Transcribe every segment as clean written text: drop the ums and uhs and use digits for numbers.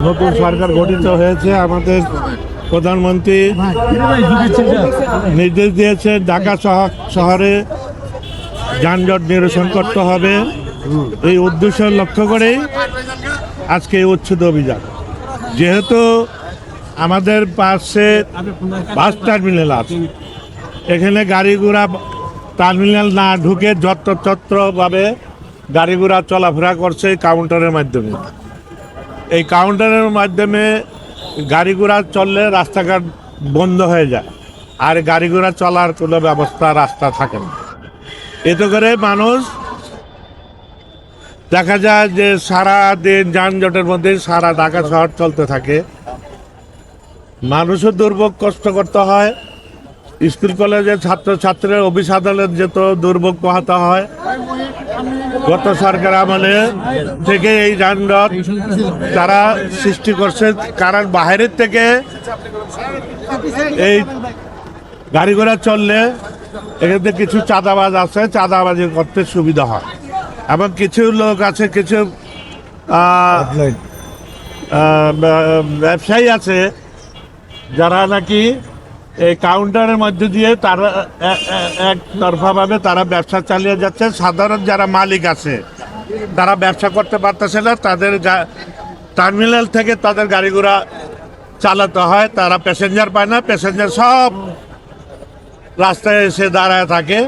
নতুন সরকার গঠিত হয়েছে। আমাদের প্রধানমন্ত্রী নির্দেশ দিয়েছে ঢাকা শহরে যানজট নিরসন করতে হবে। এই উদ্দেশ্য লক্ষ্য করেই আজকে এই উচ্ছেদ অভিযান। যেহেতু আমাদের পাশে বাস টার্মিনাল আছে, এখানে গাড়ি ঘোড়া টার্মিনাল না ঢুকে যত্রতত্রভাবে গাড়ি ঘোড়া চলাফেরা করছে কাউন্টারের মাধ্যমে। এই কাউন্টারের মাধ্যমে গাড়ি ঘোড়া চললে রাস্তাঘাট বন্ধ হয়ে যায়, আর গাড়ি ঘোড়া চলার কোনো ব্যবস্থা রাস্তা থাকে না। এতে করে মানুষ দেখা যায় যে সারা দিন যানজটের মধ্যে সারা ঢাকা শহর চলতে থাকে। মানুষও দুর্ভোগ কষ্ট করতে হয়, স্কুল কলেজের ছাত্রছাত্রীরা অফিস আদালত যেত দুর্ভোগ পোহাতে হয়। গত সরকার আমলে থেকে এই যানজট তারা সৃষ্টি করছে, কারণ বাইরের থেকে এই গাড়ি ঘোড়া চললে এখানে কিছু চাঁদাবাজ আছে, চাঁদাবাজি করতে সুবিধা হয়। এবং কিছু লোক আছে, কিছু ব্যবসায়ী আছে যারা নাকি এই কাউন্টারের মধ্যে দিয়ে তারা একতরফাভাবে তারা ব্যবসা চালিয়ে যাচ্ছে। সাধারণ যারা মালিক আছে তারা ব্যবসা করতে পারতেছে না, তাদের টার্মিনাল থেকে তাদের গাড়ি ঘোড়া চালাতে হয়, তারা প্যাসেঞ্জার পায় না। প্যাসেঞ্জার সব রাস্তায় এসে দাঁড়ায় থাকে,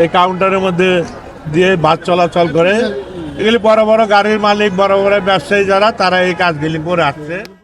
এই কাউন্টারের মধ্যে দিয়ে বাস চলাচল করে। এগুলি বড় বড় গাড়ির মালিক, বড় বড় ব্যবসায়ী যারা, তারা এই কাজগুলি করে আসছে।